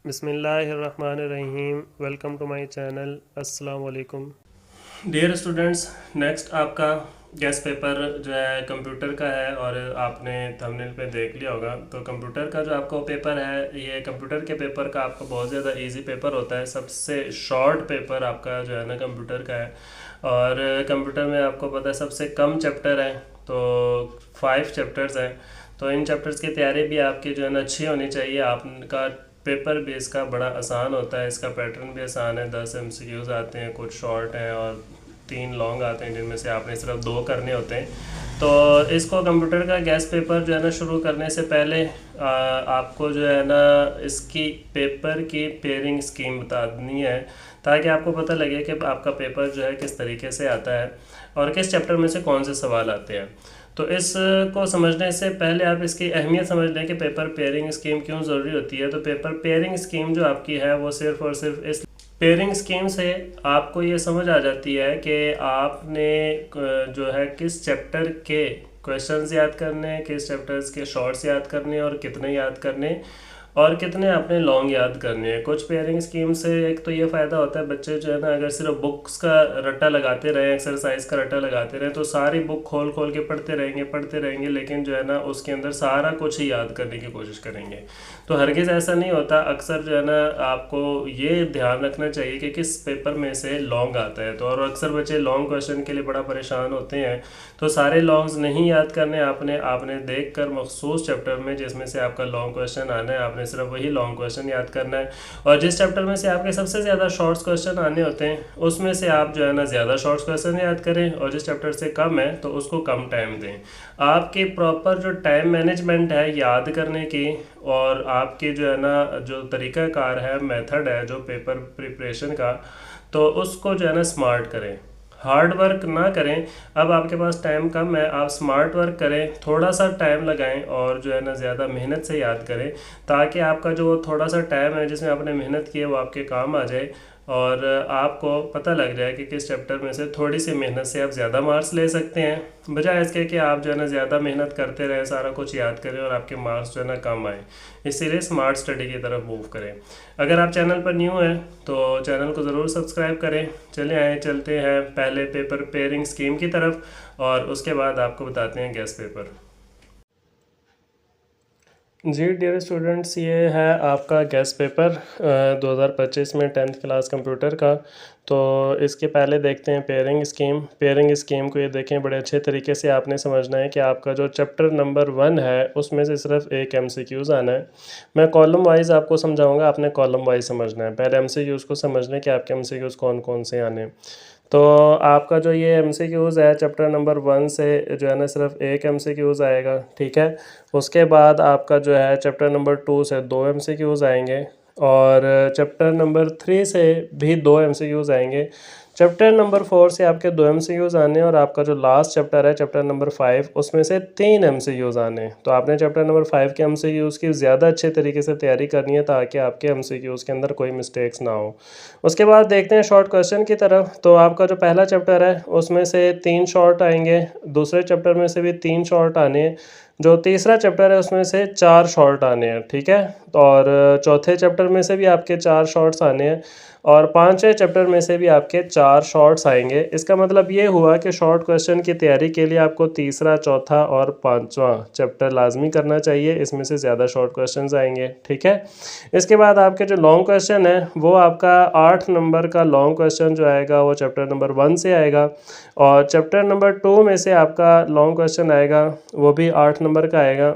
बिस्मिल्लाहिर्रहमानिर्रहीम। Welcome to my channel. अस्सलाम वालेकुम डियर स्टूडेंट्स। नेक्स्ट आपका गेस्ट पेपर जो है कंप्यूटर का है और आपने थंबनेल पे देख लिया होगा। तो कंप्यूटर का जो आपका पेपर है, ये कंप्यूटर के पेपर का आपका बहुत ज़्यादा इजी पेपर होता है। सबसे शॉर्ट पेपर आपका जो है ना कंप्यूटर का है। और कंप्यूटर में आपको पता है सबसे कम चैप्टर है, तो 5 चैप्टर्स हैं। तो इन चैप्टर्स की तैयारी भी आपकी जो है ना अच्छी होनी चाहिए। आपका पेपर भी इसका बड़ा आसान होता है, इसका पैटर्न भी आसान है। 10 MCQs आते हैं, कुछ शॉर्ट हैं और 3 लॉन्ग आते हैं, जिनमें से आपने सिर्फ 2 करने होते हैं। तो इसको कंप्यूटर का गेस्ट पेपर जो है ना शुरू करने से पहले आपको जो है ना इसकी पेपर की पेयरिंग स्कीम बतानी है, ताकि आपको पता लगे कि आपका पेपर जो है किस तरीके से आता है और किस चैप्टर में से कौन से सवाल आते हैं। तो इसको समझने से पहले आप इसकी अहमियत समझ लें कि पेपर पेयरिंग स्कीम क्यों ज़रूरी होती है। तो पेपर पेयरिंग स्कीम जो आपकी है वो सिर्फ और सिर्फ इस पेयरिंग स्कीम से आपको ये समझ आ जाती है कि आपने जो है किस चैप्टर के क्वेश्चंस याद करने, किस चैप्टर्स के शॉर्ट्स याद करने और कितने याद करने और कितने आपने लॉन्ग याद करने हैं। कुछ पेयरिंग स्कीम से एक तो ये फ़ायदा होता है, बच्चे जो है ना अगर सिर्फ बुक्स का रट्टा लगाते रहें, एक्सरसाइज का रट्टा लगाते रहें, तो सारी बुक खोल खोल के पढ़ते रहेंगे, लेकिन जो है ना उसके अंदर सारा कुछ ही याद करने की कोशिश करेंगे। तो हरगिज़ ऐसा नहीं होता। अक्सर जो है ना आपको ये ध्यान रखना चाहिए कि किस पेपर में से लॉन्ग आता है। तो और अक्सर बच्चे लॉन्ग क्वेश्चन के लिए बड़ा परेशान होते हैं। तो सारे लॉन्ग्स नहीं याद करने, आपने देख कर मखसूस चैप्टर में जिसमें से आपका लॉन्ग क्वेश्चन आना है, आपने सिर्फ वही लॉन्ग क्वेश्चन याद करना है। और जिस चैप्टर में से आपके सबसे ज़्यादा शॉर्ट्स क्वेश्चन आने होते हैं, उसमें से आप जो है ना ज़्यादा शॉर्ट्स क्वेश्चन याद करें, और जिस चैप्टर से कम है तो उसको कम टाइम दें। आपकी प्रॉपर जो टाइम मैनेजमेंट है याद करने की, और आपके जो है ना जो तरीक़ाकार है, मेथड है जो पेपर प्रिपरेशन का, तो उसको जो है ना स्मार्ट करें, हार्ड वर्क ना करें। अब आपके पास टाइम कम है, आप स्मार्ट वर्क करें, थोड़ा सा टाइम लगाएं और जो है ना ज़्यादा मेहनत से याद करें, ताकि आपका जो थोड़ा सा टाइम है जिसमें आपने मेहनत की है वो आपके काम आ जाए और आपको पता लग जाए कि किस चैप्टर में से थोड़ी सी मेहनत से आप ज़्यादा मार्क्स ले सकते हैं, बजाय इसके कि आप जो है ना ज़्यादा मेहनत करते रहें, सारा कुछ याद करें और आपके मार्क्स जो है ना कम आए। इसीलिए स्मार्ट स्टडी की तरफ मूव करें। अगर आप चैनल पर न्यू हैं तो चैनल को ज़रूर सब्सक्राइब करें। चलते हैं पहले पेपर पेयरिंग स्कीम की तरफ, और उसके बाद आपको बताते हैं गेस्ट पेपर। जी डियर स्टूडेंट्स, ये है आपका गेस्ट पेपर 2025 में 10th क्लास कंप्यूटर का। तो इसके पहले देखते हैं पेयरिंग स्कीम को ये देखें, बड़े अच्छे तरीके से आपने समझना है कि आपका जो चैप्टर नंबर 1 है उसमें से सिर्फ एक MCQs आना है। मैं कॉलम वाइज आपको समझाऊंगा, आपने कॉलम वाइज समझना है। पहले MCQs को समझने कि आपके MCQs कौन कौन से आने हैं। तो आपका जो ये MCQs है चैप्टर नंबर 1 से जो है ना सिर्फ एक MCQs आएगा, ठीक है। उसके बाद आपका जो है चैप्टर नंबर 2 से 2 MCQs आएंगे, और चैप्टर नंबर 3 से भी 2 MCQs आएंगे। चैप्टर नंबर 4 से आपके 2 MCQs आने, और आपका जो लास्ट चैप्टर है चैप्टर नंबर 5 उसमें से 3 MCQs आने। तो आपने चैप्टर नंबर 5 के MCQs की ज़्यादा अच्छे तरीके से तैयारी करनी है, ताकि आपके MCQs के अंदर कोई मिस्टेक्स ना हो। उसके बाद देखते हैं शॉर्ट क्वेश्चन की तरफ। तो आपका जो पहला चैप्टर है उसमें से 3 शॉर्ट आएंगे, दूसरे चैप्टर में से भी 3 शॉर्ट आने हैं, जो तीसरा चैप्टर है उसमें से 4 शॉर्ट आने हैं, ठीक है। और चौथे चैप्टर में से भी आपके 4 शॉर्ट्स आने हैं, और पांचवें चैप्टर में से भी आपके 4 शॉर्ट्स आएंगे। इसका मतलब ये हुआ कि शॉर्ट क्वेश्चन की तैयारी के लिए आपको तीसरा, चौथा और पांचवा चैप्टर लाजमी करना चाहिए, इसमें से ज़्यादा शॉर्ट क्वेश्चंस आएंगे, ठीक है। इसके बाद आपके जो लॉन्ग क्वेश्चन है वो आपका 8 नंबर का लॉन्ग क्वेश्चन जो आएगा वो चैप्टर नंबर 1 से आएगा, और चैप्टर नंबर 2 में से आपका लॉन्ग क्वेश्चन आएगा वो भी 8 नंबर का आएगा।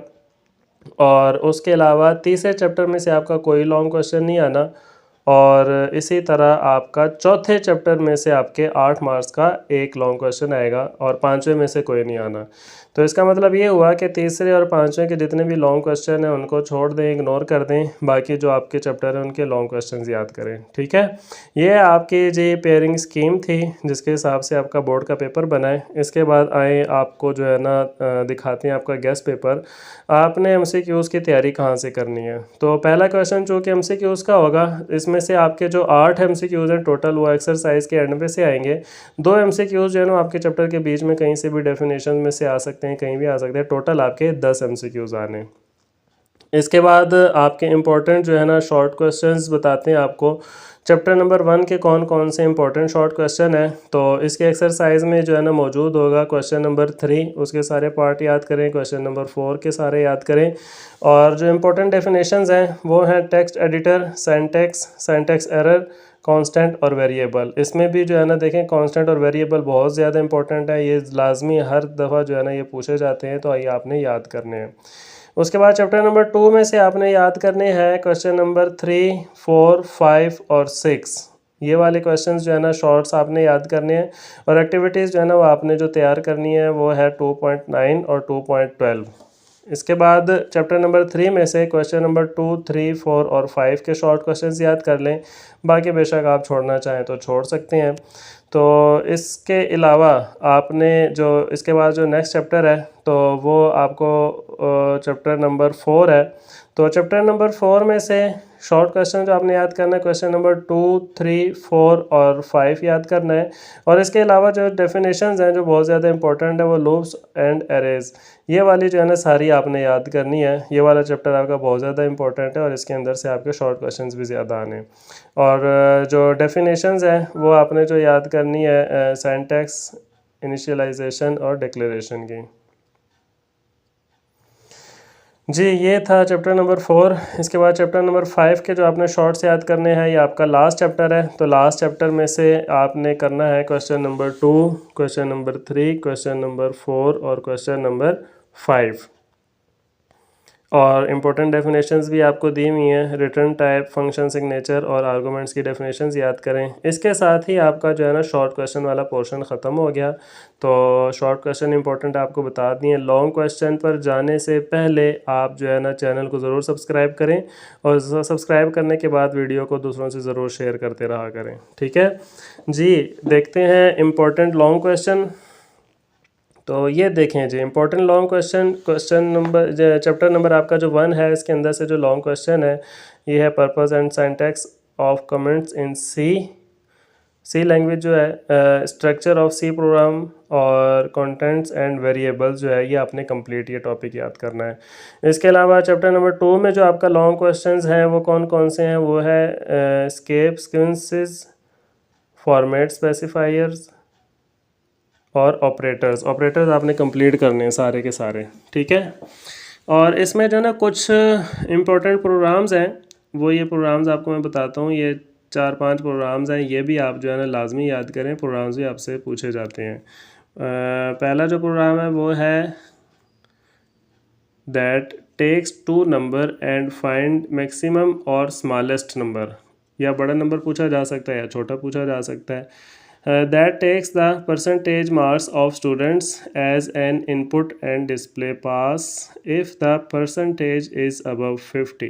और उसके अलावा तीसरे चैप्टर में से आपका कोई लॉन्ग क्वेश्चन नहीं आना, और इसी तरह आपका चौथे चैप्टर में से आपके 8 मार्क्स का एक लॉन्ग क्वेश्चन आएगा, और पांचवें में से कोई नहीं आना। तो इसका मतलब ये हुआ कि तीसरे और पांचवें के जितने भी लॉन्ग क्वेश्चन हैं उनको छोड़ दें, इग्नोर कर दें, बाकी जो आपके चैप्टर हैं उनके लॉन्ग क्वेश्चंस याद करें, ठीक है। ये आपकी जो पेयरिंग स्कीम थी जिसके हिसाब से आपका बोर्ड का पेपर बनाए। इसके बाद आए आपको जो है ना दिखाते हैं आपका गेस्ट पेपर। आपने MCQs की तैयारी कहाँ से करनी है। तो पहला क्वेश्चन जो कि MCQs का होगा, इसमें से आपके जो 8 MCQs हैं टोटल वो एक्सरसाइज के एंड पे से आएंगे। 2 MCQs जो है ना आपके चैप्टर के बीच में कहीं से भी डेफिनेशन में से आ सकते हैं, कहीं भी आ सकते हैं। टोटल आपके 10 MCQs आने। इसके बाद आपके इम्पोर्टेंट जो है ना शॉर्ट क्वेश्चंस बताते हैं आपको। चैप्टर नंबर 1 के कौन कौन से इंपॉर्टेंट शॉर्ट क्वेश्चन है, तो इसके एक्सरसाइज में जो है ना मौजूद होगा क्वेश्चन नंबर 3, उसके सारे पार्ट याद करें, क्वेश्चन नंबर 4 के सारे याद करें। और जो इम्पोर्टेंट डेफिनेशंस हैं वो हैं text editor, syntax error, constant और वेरिएबल। इसमें भी जो है ना देखें कांस्टेंट और वेरिएबल बहुत ज़्यादा इंपॉर्टेंट है, ये लाजमी हर दफ़ा जो है ना ये पूछे जाते हैं, तो ये आपने याद करने हैं। उसके बाद चैप्टर नंबर 2 में से आपने याद करने हैं क्वेश्चन नंबर 3, 4, 5 और 6। ये वाले क्वेश्चंस जो है ना शॉर्ट्स आपने याद करने हैं। और एक्टिविटीज़ जो है ना वो आपने जो तैयार करनी है वो है 2.9 और 2.12। इसके बाद चैप्टर नंबर 3 में से क्वेश्चन नंबर 2, 3, 4 और 5 के शॉर्ट क्वेश्चंस याद कर लें। बाकी बेशक आप छोड़ना चाहें तो छोड़ सकते हैं। तो इसके अलावा आपने जो इसके बाद जो नेक्स्ट चैप्टर है तो वो आपको चैप्टर नंबर 4 है। तो चैप्टर नंबर 4 में से शॉर्ट क्वेश्चन जो आपने याद करना है क्वेश्चन नंबर 2, 3, 4 और 5 याद करना है। और इसके अलावा जो डेफिनेशंस हैं जो बहुत ज़्यादा इंपॉर्टेंट है वो लूप्स एंड एरेज, ये वाली जो है ना सारी आपने याद करनी है। ये वाला चैप्टर आपका बहुत ज़्यादा इंपॉर्टेंट है और इसके अंदर से आपके शॉर्ट क्वेश्चंस भी ज़्यादा आने। और जो डेफिनेशंस हैं वो आपने जो याद करनी है सिंटैक्स, इनिशियलाइजेशन और डिक्लेरेशन की। जी ये था चैप्टर नंबर 4। इसके बाद चैप्टर नंबर 5 के जो आपने शॉर्ट्स याद करने हैं ये आपका लास्ट चैप्टर है। तो लास्ट चैप्टर में से आपने करना है question number 2, question number 3, question number 4 और क्वेश्चन नंबर 5। और इम्पोर्टेंट डेफिनेशंस भी आपको दी हुई हैं, रिटर्न टाइप, फंक्शन सिग्नेचर और आर्गूमेंट्स की डेफिनेशंस याद करें। इसके साथ ही आपका जो है ना शॉर्ट क्वेश्चन वाला पोर्शन ख़त्म हो गया। तो शॉर्ट क्वेश्चन इंपॉर्टेंट आपको बता दिए। लॉन्ग क्वेश्चन पर जाने से पहले आप जो है ना चैनल को ज़रूर सब्सक्राइब करें और सब्सक्राइब करने के बाद वीडियो को दूसरों से ज़रूर शेयर करते रहा करें, ठीक है जी। देखते हैं इम्पोर्टेंट लॉन्ग क्वेश्चन। तो ये देखें जी important long question number chapter number आपका जो 1 है इसके अंदर से जो लॉन्ग क्वेश्चन है ये है purpose and syntax of comments in C language जो है, स्ट्रक्चर ऑफ सी प्रोग्राम और कंटेंट्स एंड वेरिएबल्स जो है ये आपने कंप्लीट ये टॉपिक याद करना है। इसके अलावा चैप्टर नंबर 2 में जो आपका लॉन्ग क्वेश्चंस हैं वो कौन कौन से हैं, वो है स्केप सीक्वेंसेस, फॉर्मेट स्पेसिफायर्स और ऑपरेटर्स आपने कंप्लीट करने हैं सारे के सारे, ठीक है। और इसमें जो ना कुछ इम्पोर्टेंट प्रोग्राम्स हैं, वो ये प्रोग्राम्स आपको मैं बताता हूँ। ये 4-5 प्रोग्राम्स हैं, ये भी आप जो है ना लाजमी याद करें, प्रोग्राम्स भी आपसे पूछे जाते हैं। पहला जो प्रोग्राम है वो है that takes 2 number and find maximum और स्मॉलेस्ट नंबर। या बड़ा नंबर पूछा जा सकता है या छोटा पूछा जा सकता है। That takes the percentage marks of students as an input and display pass if the percentage is above 50.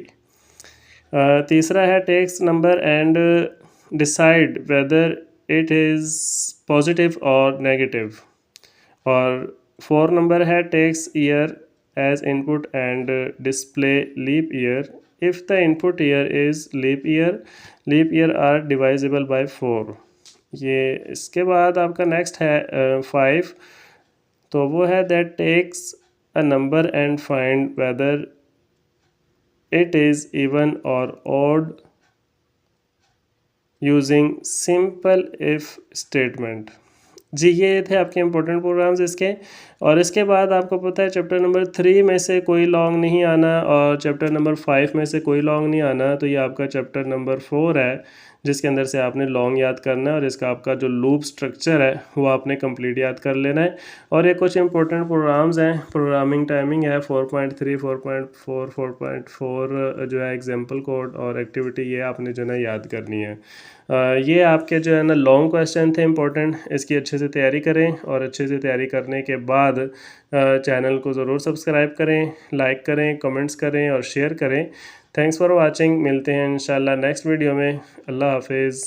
तीसरा है takes number and decide whether it is positive or negative. और 4 नंबर है takes year as input and display leap year if the input year is leap year are divisible by 4. ये इसके बाद आपका next है 5, तो वो है that takes a number and find whether it is even or odd using simple if statement. जी ये थे आपके इंपॉर्टेंट प्रोग्राम्स इसके। और इसके बाद आपको पता है चैप्टर नंबर 3 में से कोई लॉन्ग नहीं आना और चैप्टर नंबर 5 में से कोई लॉन्ग नहीं आना। तो ये आपका चैप्टर नंबर 4 है जिसके अंदर से आपने लॉन्ग याद करना है और इसका आपका जो लूप स्ट्रक्चर है वो आपने कंप्लीट याद कर लेना है। और ये कुछ इंपॉर्टेंट प्रोग्राम्स हैं, प्रोग्रामिंग टाइमिंग है 4.3, 4.4, 4.4 जो है एग्जाम्पल कोड और एक्टिविटी, ये आपने जो है ना याद करनी है। ये आपके जो है ना लॉन्ग क्वेश्चन थे इंपॉर्टेंट, इसकी अच्छे से तैयारी करें और अच्छे से तैयारी करने के बाद चैनल को ज़रूर सब्सक्राइब करें, लाइक करें, कमेंट्स करें और शेयर करें। Thanks for watching. मिलते हैं इंशाल्लाह नेक्स्ट वीडियो में। अल्लाह हाफिज़।